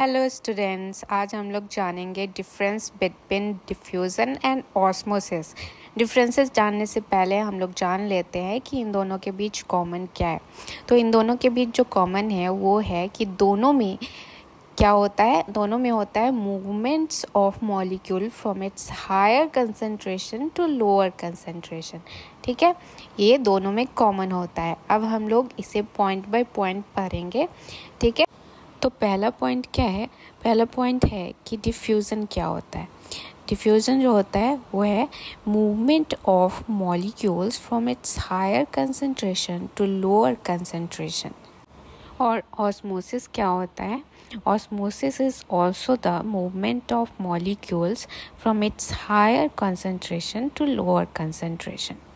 Hello students, आज हम लोग जानेंगे difference between diffusion and osmosis. Differences जानने से पहले हम लोग जान लेते हैं कि इन दोनों के बीच कॉमन क्या है। तो इन दोनों के बीच जो कॉमन है वो है कि दोनों में क्या होता है, दोनों में होता है movements of molecule from its higher concentration to lower concentration. ठीक है, ये दोनों में कॉमन होता है। अब हम लोग इसे पॉइंट बाय पॉइंट पढ़ेंगे। ठीक है, तो पहला पॉइंट क्या है? पहला पॉइंट है कि डिफ्यूज़न क्या होता है। डिफ्यूज़न जो होता है वो है movement of molecules from its higher concentration to lower concentration. और ऑस्मोसिस क्या होता है? Osmosis is also the movement of molecules from its higher concentration to lower concentration.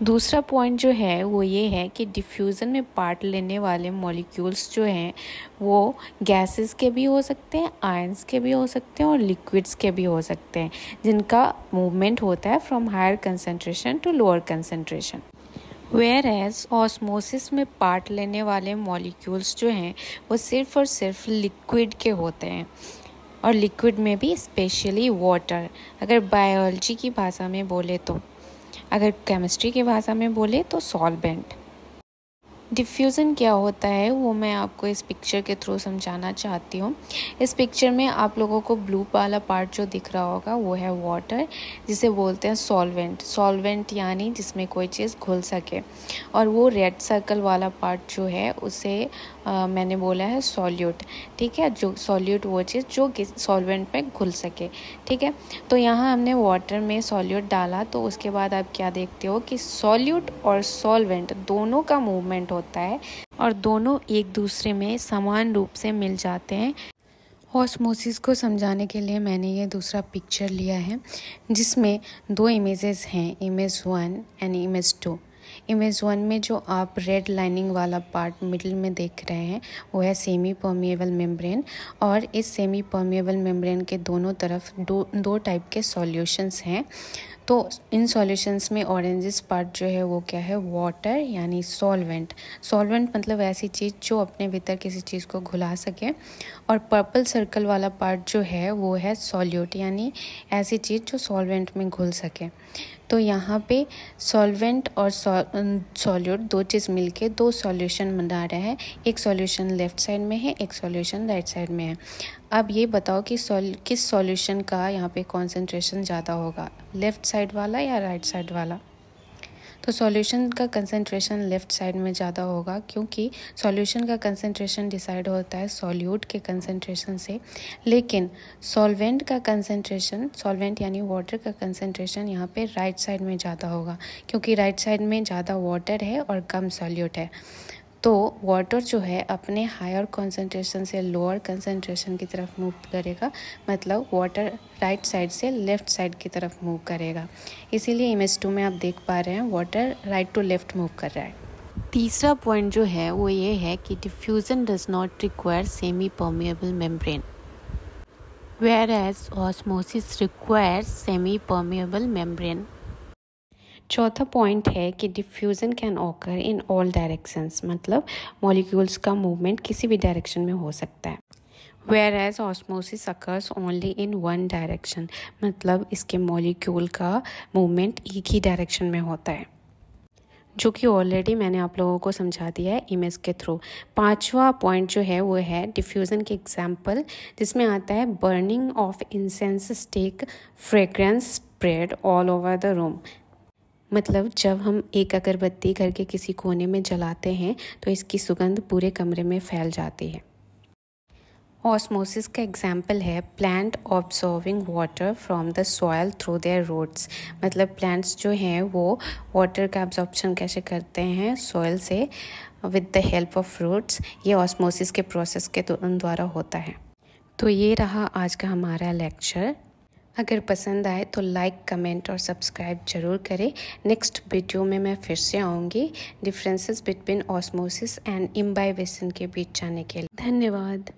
दूसरा पॉइंट जो है वो ये है कि डिफ्यूज़न में पार्ट लेने वाले मॉलिक्यूल्स जो हैं वो गैसेस के भी हो सकते हैं, आयंस के भी हो सकते हैं और लिक्विड्स के भी हो सकते हैं, जिनका मूवमेंट होता है from higher concentration to lower concentration. Whereas osmosis में पार्ट लेने वाले मॉलिक्यूल्स जो हैं वो सिर्फ और सिर्फ लिक्विड के होते हैं, और लिक्विड में भी स्पेशली वाटर। अगर बायोलॉजी की भाषा में बोले तो, अगर केमिस्ट्री की भाषा में बोले तो सॉल्वेंट। डिफ्यूज़न क्या होता है वो मैं आपको इस पिक्चर के थ्रू समझाना चाहती हूँ। इस पिक्चर में आप लोगों को ब्लू वाला पार्ट जो दिख रहा होगा वो है वाटर, जिसे बोलते हैं सॉल्वेंट। सॉल्वेंट यानी जिसमें कोई चीज़ घुल सके। और वो रेड सर्कल वाला पार्ट जो है उसे मैंने बोला है सॉल्यूट। ठीक है, जो सॉल्यूट वो चीज़ जो सॉल्वेंट में घुल सके। ठीक है, तो यहाँ हमने वाटर में सॉल्यूट डाला, तो उसके बाद आप क्या देखते हो कि सॉल्यूट और सॉल्वेंट दोनों का मूवमेंट होता है और दोनों एक दूसरे में समान रूप से मिल जाते हैं। ऑस्मोसिस को समझाने के लिए मैंने ये दूसरा पिक्चर लिया है, जिसमें दो इमेजेस हैं, इमेज 1 एंड इमेज 2। इमेज 1 में जो आप रेड लाइनिंग वाला पार्ट मिडिल में देख रहे हैं वो है सेमी परमिएबल मेम्ब्रेन, और इस सेमी परमिएबल मेम्ब्रेन के दोनों तरफ दो टाइप के सॉल्यूशंस हैं। तो इन सॉल्यूशंस में ऑरेंजिस पार्ट जो है वो क्या है? वाटर यानी सॉल्वेंट। सॉल्वेंट मतलब ऐसी चीज़ जो अपने भीतर किसी चीज़ को घुला सके। और पर्पल सर्कल वाला पार्ट जो है वो है सॉल्यूट, यानी ऐसी चीज़ जो सॉल्वेंट में घुल सके। तो यहाँ पे सॉल्वेंट और सॉल्यूट दो चीज़ मिलके दो सॉल्यूशन बना रहे हैं। एक सॉल्यूशन लेफ़्ट साइड में है, एक सॉल्यूशन राइट साइड में है। अब ये बताओ कि किस सॉल्यूशन का यहाँ पे कॉन्सेंट्रेशन ज़्यादा होगा, लेफ़्ट साइड वाला या राइट साइड वाला? तो सॉल्यूशन का कंसंट्रेशन लेफ़्ट साइड में ज़्यादा होगा, क्योंकि सॉल्यूशन का कंसंट्रेशन डिसाइड होता है सॉल्यूट के कंसंट्रेशन से। लेकिन सॉल्वेंट का कंसंट्रेशन, सॉल्वेंट यानी वाटर का कंसंट्रेशन यहाँ पे राइट साइड में ज़्यादा होगा, क्योंकि राइट साइड में ज़्यादा वाटर है और कम सॉल्यूट है। तो वाटर जो है अपने हायर कंसंट्रेशन से लोअर कंसंट्रेशन की तरफ मूव करेगा, मतलब वाटर राइट साइड से लेफ़्ट साइड की तरफ मूव करेगा। इसीलिए इमेज 2 में आप देख पा रहे हैं water right to left move कर रहा है। तीसरा पॉइंट जो है वो ये है कि diffusion does not require semi permeable membrane, whereas osmosis requires semi permeable membrane। चौथा पॉइंट है कि diffusion can occur in all directions, मतलब मॉलिक्यूल्स का मूवमेंट किसी भी डायरेक्शन में हो सकता है। whereas osmosis occurs only in one direction, मतलब इसके मॉलिक्यूल का मूवमेंट एक ही डायरेक्शन में होता है, जो कि ऑलरेडी मैंने आप लोगों को समझा दिया है इमेज के थ्रू। पांचवा पॉइंट जो है वो है डिफ्यूज़न के एग्जाम्पल, जिसमें आता है burning of incense stick fragrance spread all over the room. मतलब जब हम एक अगरबत्ती घर के किसी कोने में जलाते हैं तो इसकी सुगंध पूरे कमरे में फैल जाती है। ऑस्मोसिस का एग्जाम्पल है plant absorbing water from the soil through their roots, मतलब प्लांट्स जो हैं वो वाटर का एब्जॉर्प्शन कैसे करते हैं सॉयल से with the help of roots. ये ऑस्मोसिस के प्रोसेस के द्वारा होता है। तो ये रहा आज का हमारा लेक्चर। अगर पसंद आए तो लाइक, कमेंट और सब्सक्राइब जरूर करें। नेक्स्ट वीडियो में मैं फिर से आऊँगी differences between osmosis and imbibition के बीच जानने के लिए। धन्यवाद।